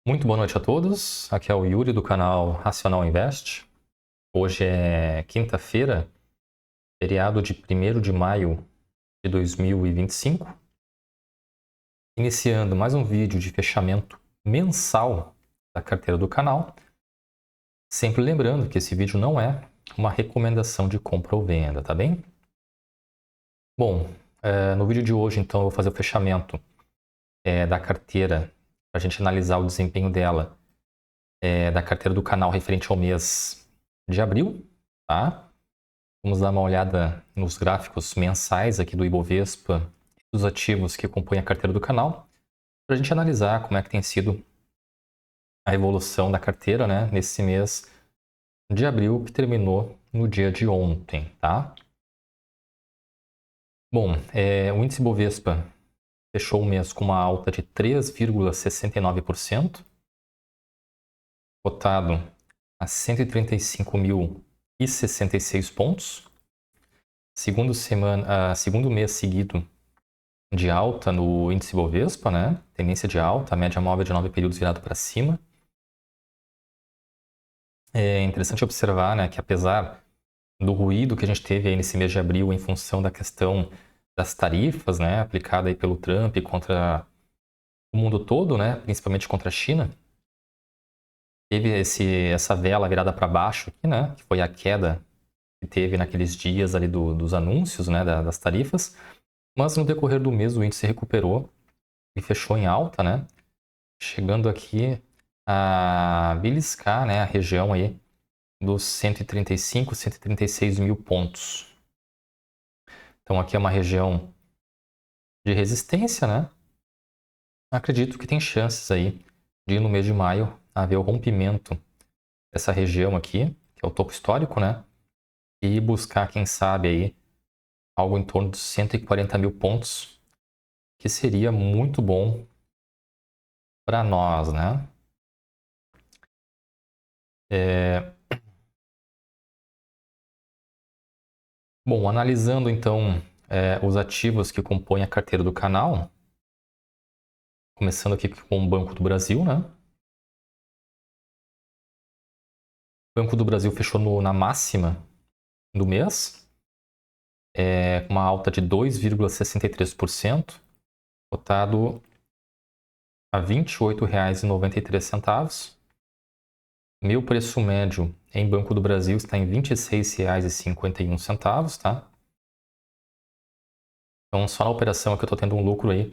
Muito boa noite a todos. Aqui é o Yuri do canal Racional Invest. Hoje é quinta-feira, feriado de 1º de maio de 2025. Iniciando mais um vídeo de fechamento mensal da carteira do canal. Sempre lembrando que esse vídeo não é uma recomendação de compra ou venda, tá bem? Bom, no vídeo de hoje, então, eu vou fazer o fechamento da carteira para a gente analisar o desempenho dela, da carteira do canal referente ao mês de abril, tá? Vamos dar uma olhada nos gráficos mensais aqui do Ibovespa e dos ativos que compõem a carteira do canal, para a gente analisar como é que tem sido a evolução da carteira, né, nesse mês de abril que terminou no dia de ontem, tá? Bom, o índice Ibovespa fechou o mês com uma alta de 3,69%, cotado a 135.066 pontos. Segundo mês seguido de alta no índice Bovespa, né? Tendência de alta, a média móvel de 9 períodos virado para cima. É interessante observar, né, que apesar do ruído que a gente teve aí nesse mês de abril em função da questão das tarifas, né, aplicada aí pelo Trump contra o mundo todo, né, principalmente contra a China, teve essa vela virada para baixo aqui, né, que foi a queda que teve naqueles dias ali dos anúncios, né, das tarifas, mas no decorrer do mês o índice recuperou e fechou em alta, né, chegando aqui a beliscar, né, a região aí dos 135, 136 mil pontos. Então aqui é uma região de resistência, né? Acredito que tem chances aí de no mês de maio haver o rompimento dessa região aqui, que é o topo histórico, né? E buscar, quem sabe aí, algo em torno dos 140 mil pontos, que seria muito bom para nós, né? Bom, analisando então os ativos que compõem a carteira do canal, começando aqui com o Banco do Brasil, né? O Banco do Brasil fechou na máxima do mês, com uma alta de 2,63%, cotado a R$ 28,93. Meu preço médio em Banco do Brasil está em R$ 26,51, tá? Então, só na operação aqui eu estou tendo um lucro aí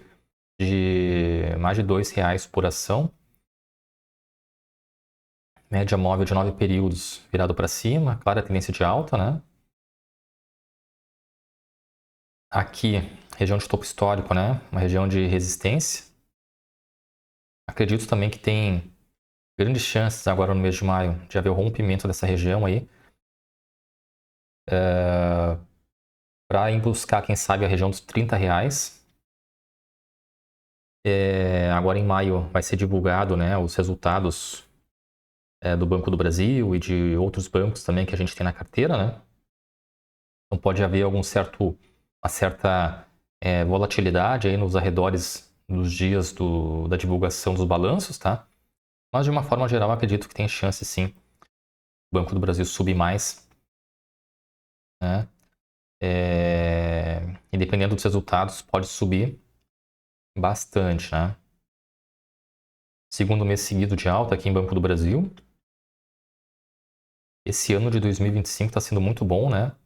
de mais de R$ 2,00 por ação. Média móvel de 9 períodos virado para cima, clara tendência de alta, né? Aqui, região de topo histórico, né? Uma região de resistência. Acredito também que tem grandes chances agora no mês de maio de haver o rompimento dessa região aí. Para ir buscar, quem sabe, a região dos R$ 30. Agora em maio vai ser divulgado, né, os resultados do Banco do Brasil e de outros bancos também que a gente tem na carteira, né? Então pode haver uma certa volatilidade aí nos arredores dos dias da divulgação dos balanços, tá? Mas de uma forma geral acredito que tem chance sim o Banco do Brasil subir mais, né? E dependendo dos resultados pode subir bastante, né? Segundo mês seguido de alta aqui em Banco do Brasil. Esse ano de 2025 está sendo muito bom, né?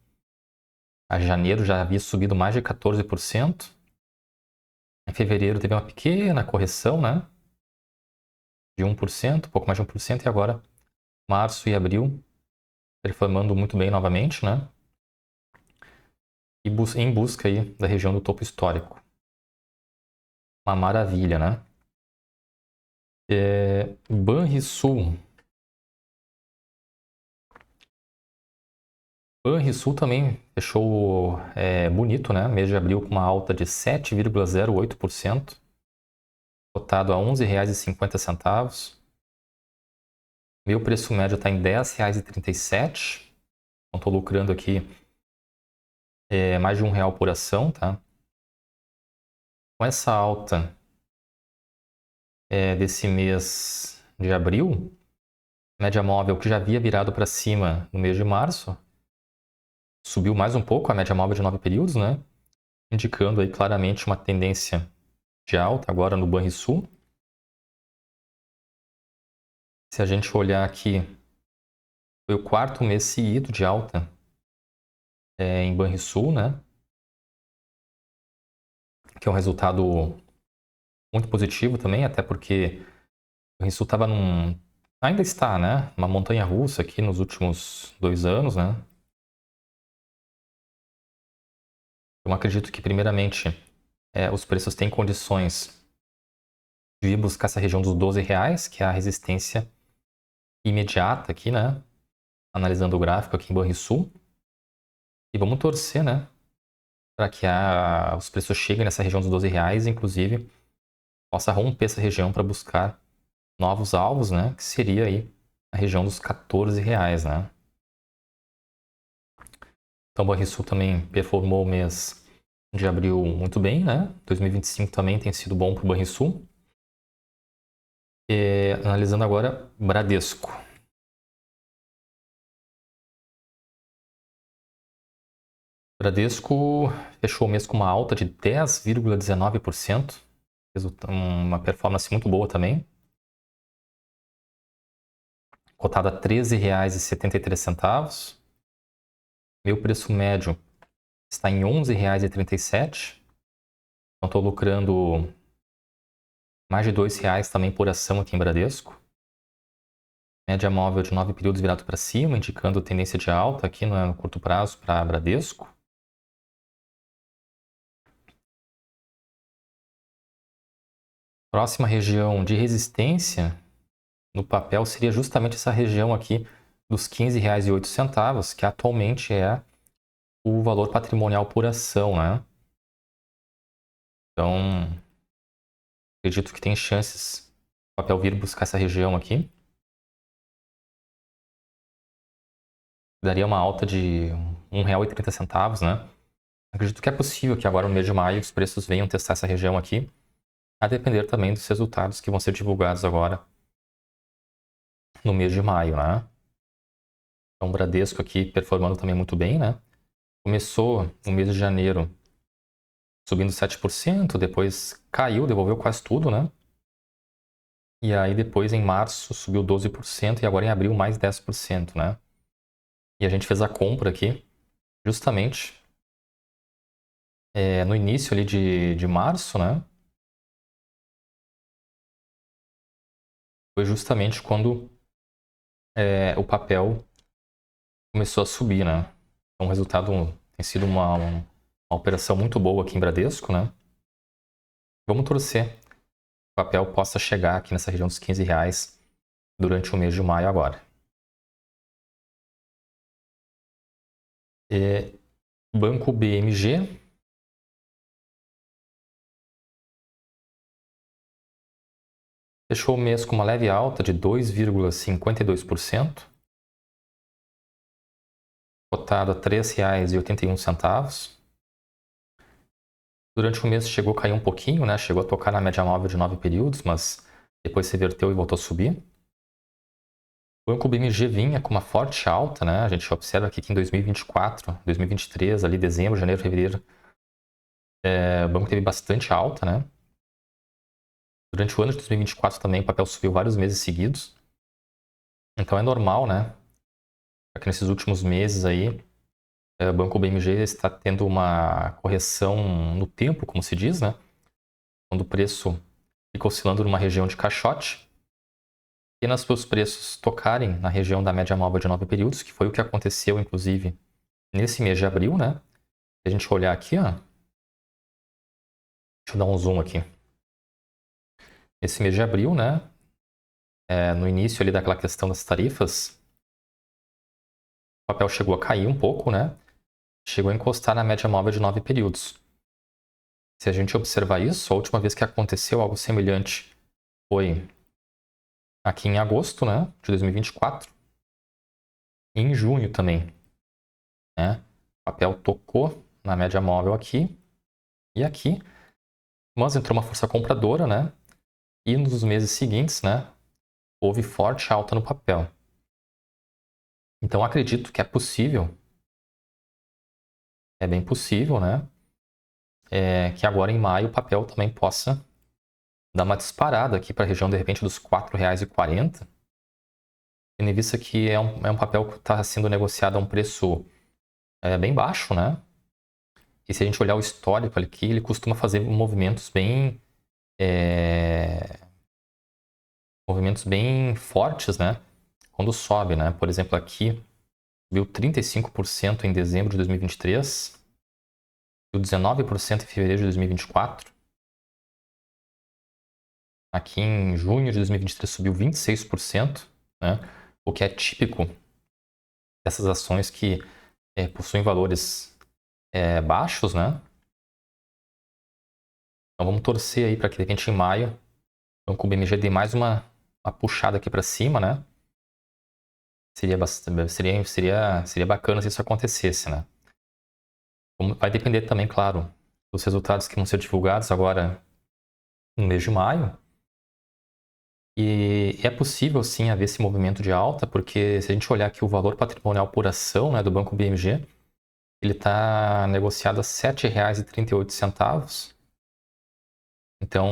A janeiro já havia subido mais de 14%. Em fevereiro teve uma pequena correção, né? De 1%, pouco mais de 1%. E agora, março e abril, performando muito bem novamente, né? E em busca aí da região do topo histórico. Uma maravilha, né? Banrisul. Banrisul também fechou bonito, né? Mês de abril com uma alta de 7,08%. Cotado a R$ 11,50. Meu preço médio está em R$ 10,37. Então estou lucrando aqui mais de R$ 1 por ação, tá? Com essa alta desse mês de abril, média móvel que já havia virado para cima no mês de março, subiu mais um pouco a média móvel de 9 períodos, né? Indicando aí claramente uma tendência de alta agora no Banrisul. Se a gente olhar aqui, foi o quarto mês seguido de alta em Banrisul, né? Que é um resultado muito positivo também, até porque o Banrisul estava ainda está, né? Uma montanha-russa aqui nos últimos 2 anos, né? Eu acredito que, primeiramente, os preços têm condições de ir buscar essa região dos R$ 12, que é a resistência imediata aqui, né? Analisando o gráfico aqui em Banrisul. E vamos torcer, né? Para que os preços cheguem nessa região dos R$ 12, inclusive possa romper essa região para buscar novos alvos, né? Que seria aí a região dos R$ 14, né? Então, o Banrisul também performou o mês de abril muito bem, né? 2025 também tem sido bom para o Banrisul. Analisando agora Bradesco. Bradesco fechou o mês com uma alta de 10,19%, uma performance muito boa também. Cotada a R$ 13,73. Meu preço médio está em R$ 11,37. Então estou lucrando mais de R$ 2 também por ação aqui em Bradesco. Média móvel de 9 períodos virado para cima, indicando tendência de alta aqui no curto prazo para Bradesco. Próxima região de resistência no papel seria justamente essa região aqui dos R$ 15,08, que atualmente é o valor patrimonial por ação, né? Então, acredito que tem chances o papel vir buscar essa região aqui. Daria uma alta de R$ 1,30, né? Acredito que é possível que agora no mês de maio os preços venham testar essa região aqui, a depender também dos resultados que vão ser divulgados agora no mês de maio, né? Então, o Bradesco aqui performando também muito bem, né? Começou no mês de janeiro subindo 7%, depois caiu, devolveu quase tudo, né? E aí depois em março subiu 12% e agora em abril mais 10%, né? E a gente fez a compra aqui justamente no início ali de março, né? Foi justamente quando o papel começou a subir, né? Então o resultado tem sido uma operação muito boa aqui em Bradesco, né? Vamos torcer que o papel possa chegar aqui nessa região dos R$ 15 durante o mês de maio agora. Banco BMG. Fechou o mês com uma leve alta de 2,52%, cotado a R$ 3,81. Durante o mês chegou a cair um pouquinho, né? Chegou a tocar na média móvel de 9 períodos, mas depois se inverteu e voltou a subir. O Banco BMG vinha com uma forte alta, né? A gente observa aqui que em 2024, 2023, ali dezembro, janeiro, fevereiro, o banco teve bastante alta, né? Durante o ano de 2024 também o papel subiu vários meses seguidos. Então é normal, né? Aqui nesses últimos meses aí, o Banco BMG está tendo uma correção no tempo, como se diz, né? Quando o preço fica oscilando numa região de caixote, e nos seus preços tocarem na região da média móvel de 9 períodos, que foi o que aconteceu, inclusive, nesse mês de abril, né? Se a gente olhar aqui, ó, deixa eu dar um zoom aqui. Esse mês de abril, né? No início ali daquela questão das tarifas, o papel chegou a cair um pouco, né? Chegou a encostar na média móvel de 9 períodos. Se a gente observar isso, a última vez que aconteceu algo semelhante foi aqui em agosto, né, de 2024, e em junho também, né? O papel tocou na média móvel aqui e aqui, mas entrou uma força compradora, né? E nos meses seguintes, né, houve forte alta no papel. Então, acredito que é possível, é bem possível, né? Que agora em maio o papel também possa dar uma disparada aqui para a região, de repente, dos R$ 4,40. Tendo em vista que é um papel que está sendo negociado a um preço bem baixo, né? E se a gente olhar o histórico aqui, ele costuma fazer movimentos bem fortes, né? Quando sobe, né? Por exemplo, aqui subiu 35% em dezembro de 2023, subiu 19% em fevereiro de 2024. Aqui em junho de 2023 subiu 26%, né? O que é típico dessas ações que possuem valores baixos, né? Então vamos torcer aí para que de repente em maio o Banco BMG dê mais uma puxada aqui para cima, né? Seria bacana se isso acontecesse, né? Vai depender também, claro, dos resultados que vão ser divulgados agora no mês de maio. E é possível, sim, haver esse movimento de alta, porque se a gente olhar aqui o valor patrimonial por ação, né, do Banco BMG, ele está negociado a R$ 7,38. Então,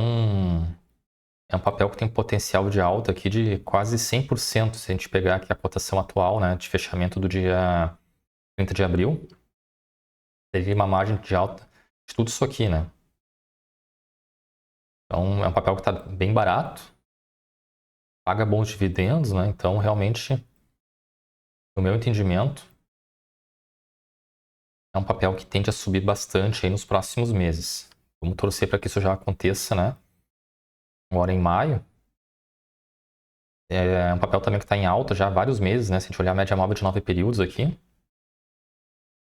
é um papel que tem potencial de alta aqui de quase 100%, se a gente pegar aqui a cotação atual, né, de fechamento do dia 30 de abril. Teria uma margem de alta de tudo isso aqui, né? Então, é um papel que está bem barato, paga bons dividendos, né? Então, realmente, no meu entendimento, é um papel que tende a subir bastante aí nos próximos meses. Vamos torcer para que isso já aconteça, né? Agora em maio. É um papel também que está em alta já há vários meses, né? Se a gente olhar a média móvel de 9 períodos aqui.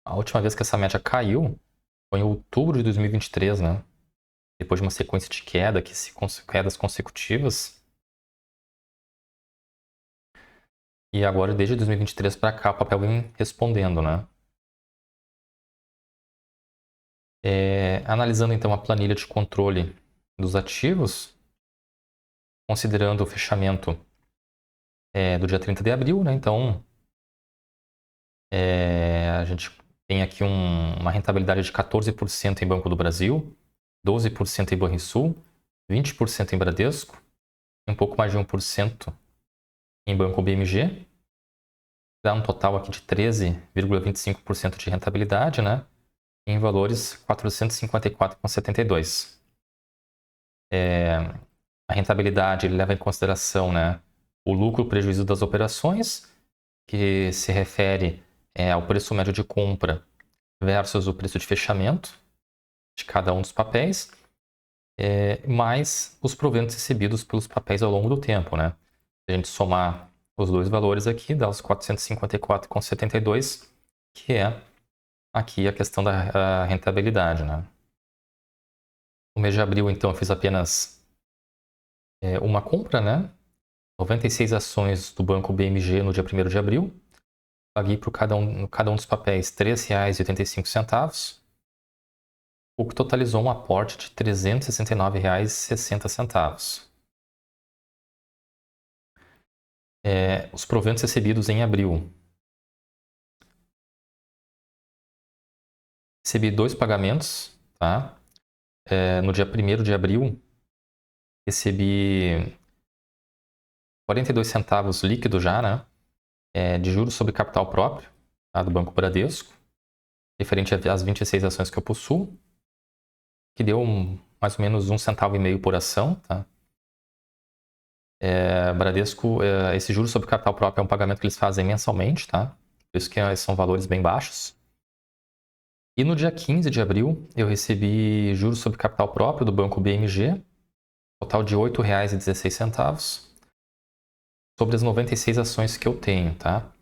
A última vez que essa média caiu foi em outubro de 2023, né? Depois de uma sequência de quedas consecutivas. E agora, desde 2023 para cá, o papel vem respondendo, né? Analisando então a planilha de controle dos ativos, considerando o fechamento do dia 30 de abril, né? Então, a gente tem aqui uma rentabilidade de 14% em Banco do Brasil, 12% em Banrisul, 20% em Bradesco, um pouco mais de 1% em Banco BMG, dá um total aqui de 13,25% de rentabilidade, né? Em valores 454,72. A rentabilidade ele leva em consideração, né, o lucro prejuízo das operações, que se refere ao preço médio de compra versus o preço de fechamento de cada um dos papéis, mais os proventos recebidos pelos papéis ao longo do tempo, né? Se a gente somar os dois valores aqui, dá os 454,72, que é aqui a questão da rentabilidade, né? No mês de abril, então, eu fiz apenas uma compra, né? 96 ações do Banco BMG no dia 1º de abril. Paguei por cada um dos papéis R$ 3,85, o que totalizou um aporte de R$ 369,60. Os proventos recebidos em abril. Recebi 2 pagamentos, tá? No dia 1º de abril, recebi 42 centavos líquido já, né? De juros sobre capital próprio, tá? Do Banco Bradesco, referente às 26 ações que eu possuo, que deu mais ou menos 1,5 centavo por ação, tá? Bradesco, esse juros sobre capital próprio é um pagamento que eles fazem mensalmente, tá? Por isso que são valores bem baixos. E no dia 15 de abril, eu recebi juros sobre capital próprio do Banco BMG, total de R$ 8,16, sobre as 96 ações que eu tenho, tá?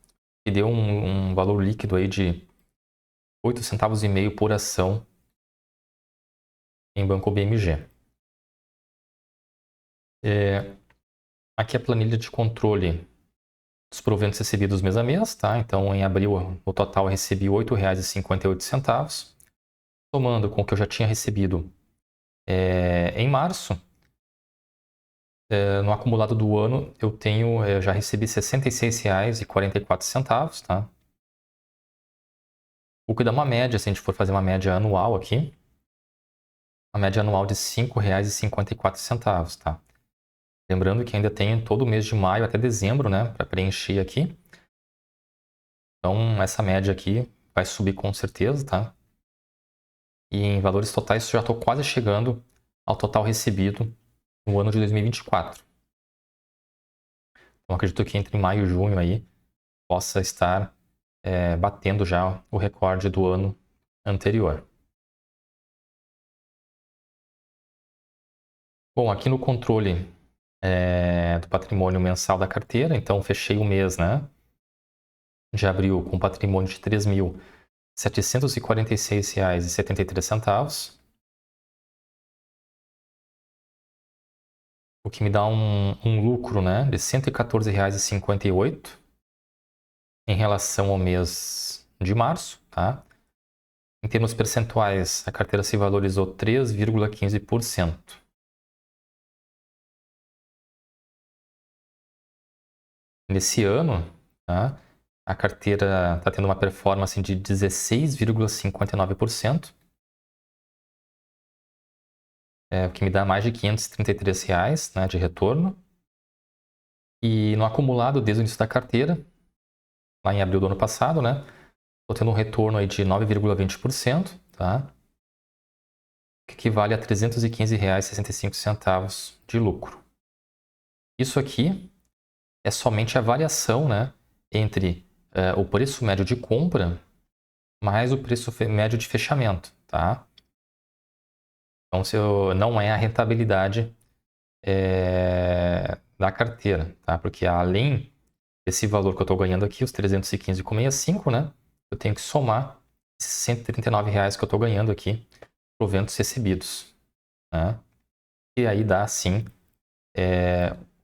E deu um valor líquido aí de R$ 8,5 centavos por ação em Banco BMG. Aqui é a planilha de controle dos proventos recebidos mês a mês, tá? Então, em abril, no total, eu recebi R$ 8,58. Somando com o que eu já tinha recebido em março, No acumulado do ano, eu já recebi R$ 66,44, tá? O que dá uma média, se a gente for fazer uma média anual aqui, uma média anual de R$ 5,54, tá? Lembrando que ainda tem todo o mês de maio até dezembro, né, para preencher aqui. Então, essa média aqui vai subir com certeza, tá? E em valores totais, já estou quase chegando ao total recebido no ano de 2024. Então, acredito que entre maio e junho aí possa estar batendo já o recorde do ano anterior. Bom, aqui no controle do patrimônio mensal da carteira, então fechei o mês, né, de abril com patrimônio de R$ 3.746,73, o que me dá um lucro, né, de R$ 114,58 em relação ao mês de março, tá? Em termos percentuais, a carteira se valorizou 3,15%. Nesse ano, tá, a carteira está tendo uma performance de 16,59%, o que me dá mais de R$ 533, né, de retorno. E no acumulado, desde o início da carteira, lá em abril do ano passado, né, estou tendo um retorno aí de 9,20%, tá? Que equivale a R$ 315,65 de lucro. Isso aqui é somente a variação, né, entre o preço médio de compra mais o preço médio de fechamento, tá? Então, não é a rentabilidade da carteira, tá? Porque além desse valor que eu estou ganhando aqui, os 315,65, né, eu tenho que somar esses R$ 139,00 que eu estou ganhando aqui proventos recebidos, né? E aí dá, sim,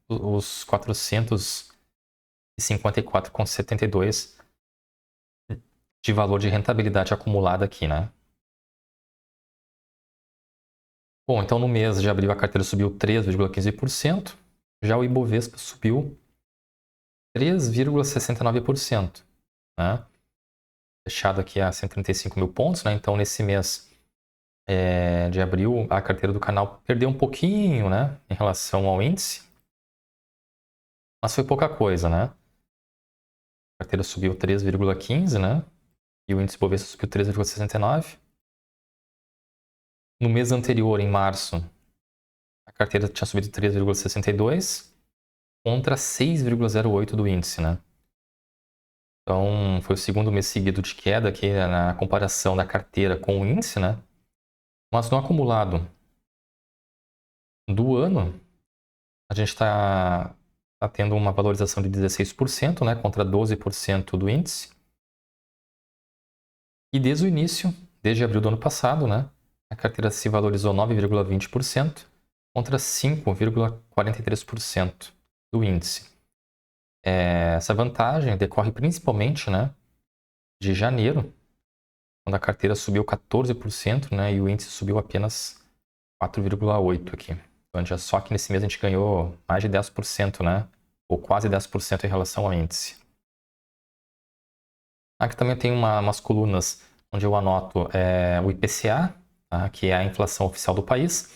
os 454,72 de valor de rentabilidade acumulada aqui, né? Bom, então no mês de abril a carteira subiu 3,15%, já o Ibovespa subiu 3,69%, né? Fechado aqui a 135 mil pontos, né? Então nesse mês de abril a carteira do canal perdeu um pouquinho, né, em relação ao índice, mas foi pouca coisa, né? A carteira subiu 3,15, né? E o índice Bovespa subiu 3,69. No mês anterior, em março, a carteira tinha subido 3,62 contra 6,08 do índice, né? Então, foi o segundo mês seguido de queda aqui na comparação da carteira com o índice, né? Mas no acumulado do ano, a gente está tendo uma valorização de 16%, né? Contra 12% do índice. E desde o início, desde abril do ano passado, né? A carteira se valorizou 9,20% contra 5,43% do índice. Essa vantagem decorre principalmente, né, de janeiro, quando a carteira subiu 14%, né, e o índice subiu apenas 4,8% aqui. Então, só que nesse mês a gente ganhou mais de 10%, né, ou quase 10% em relação ao índice. Aqui também tem umas colunas onde eu anoto o IPCA, tá, que é a inflação oficial do país.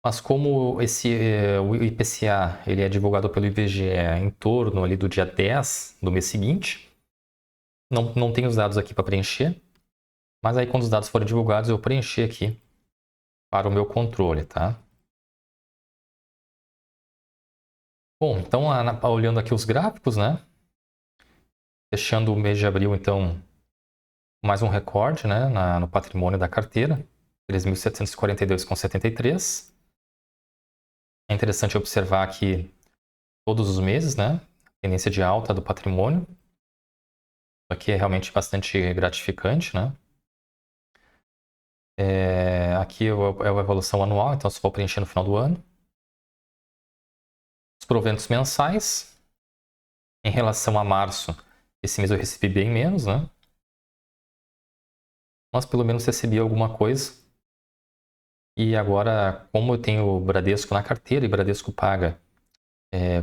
Mas como o IPCA ele é divulgado pelo IBGE em torno ali do dia 10 do mês seguinte, não tem os dados aqui para preencher, mas aí quando os dados forem divulgados eu preencher aqui para o meu controle, tá? Bom, então olhando aqui os gráficos, né? Fechando o mês de abril, então, mais um recorde, né, no patrimônio da carteira, 3.742,73. É interessante observar aqui todos os meses, né? Tendência de alta do patrimônio. Isso aqui é realmente bastante gratificante, né? Aqui é a evolução anual, então só vou preencher no final do ano. Os proventos mensais. Em relação a março, esse mês eu recebi bem menos, né? Mas pelo menos recebi alguma coisa. E agora, como eu tenho o Bradesco na carteira e Bradesco paga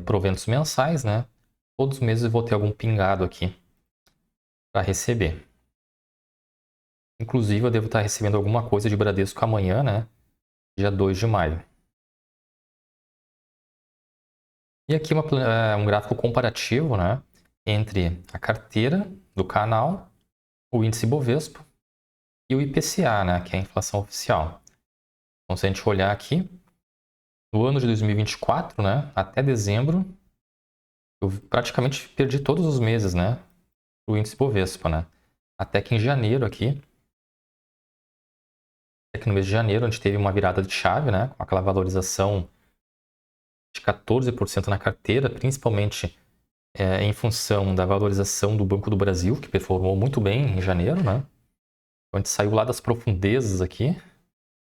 proventos mensais, né? Todos os meses eu vou ter algum pingado aqui para receber. Inclusive, eu devo estar recebendo alguma coisa de Bradesco amanhã, né? Dia 2 de maio. E aqui um gráfico comparativo, né? Entre a carteira do canal, o índice Bovespa e o IPCA, né? Que é a inflação oficial. Então, se a gente olhar aqui, no ano de 2024, né? Até dezembro, eu praticamente perdi todos os meses, né? O índice Bovespa, né? Até que em janeiro aqui, no mês de janeiro, a gente teve uma virada de chave, né? Com aquela valorização de 14% na carteira, principalmente em função da valorização do Banco do Brasil, que performou muito bem em janeiro, né? Então, a gente saiu lá das profundezas aqui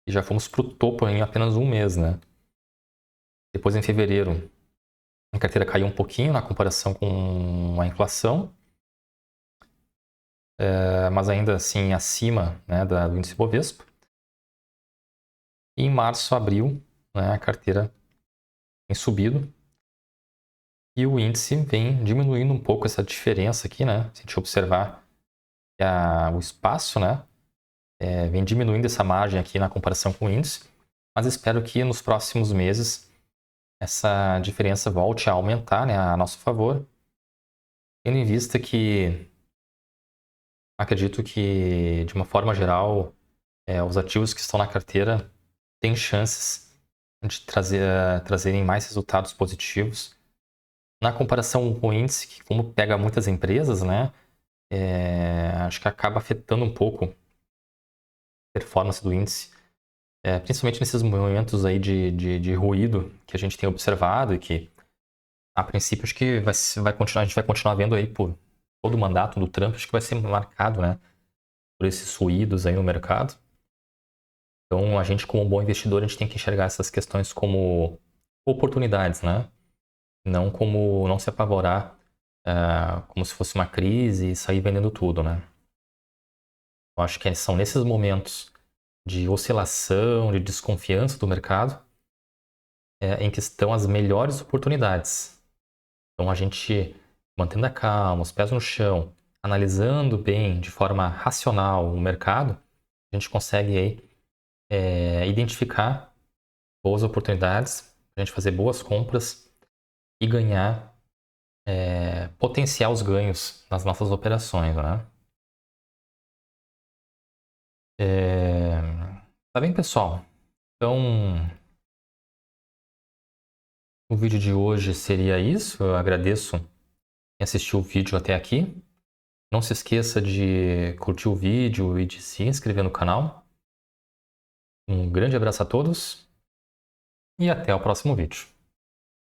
e já fomos para o topo em apenas um mês, né? Depois, em fevereiro, a carteira caiu um pouquinho na comparação com a inflação, mas ainda assim acima, né, do índice Bovespa. E em março, abril, né, a carteira tem subido e o índice vem diminuindo um pouco essa diferença aqui, né? Se a gente observar o espaço, né, vem diminuindo essa margem aqui na comparação com o índice, mas espero que nos próximos meses essa diferença volte a aumentar, né, a nosso favor, tendo em vista que acredito que, de uma forma geral, os ativos que estão na carteira têm chances de trazerem mais resultados positivos. Na comparação com o índice, que como pega muitas empresas, né, acho que acaba afetando um pouco a performance do índice, principalmente nesses momentos aí de ruído que a gente tem observado e que, a princípio, acho que a gente vai continuar vendo aí por todo o mandato do Trump, acho que vai ser marcado, né, por esses ruídos aí no mercado. Então, a gente, como bom investidor, a gente tem que enxergar essas questões como oportunidades, né? Não se apavorar como se fosse uma crise e sair vendendo tudo, né? Eu acho que são nesses momentos de oscilação, de desconfiança do mercado, em que estão as melhores oportunidades. Então, a gente mantendo a calma, os pés no chão, analisando bem, de forma racional, o mercado, a gente consegue aí, identificar boas oportunidades, para a gente fazer boas compras e ganhar, potenciar os ganhos nas nossas operações, né? Tá bem, pessoal? Então, o vídeo de hoje seria isso. Eu agradeço quem assistiu o vídeo até aqui. Não se esqueça de curtir o vídeo e de se inscrever no canal. Um grande abraço a todos e até o próximo vídeo.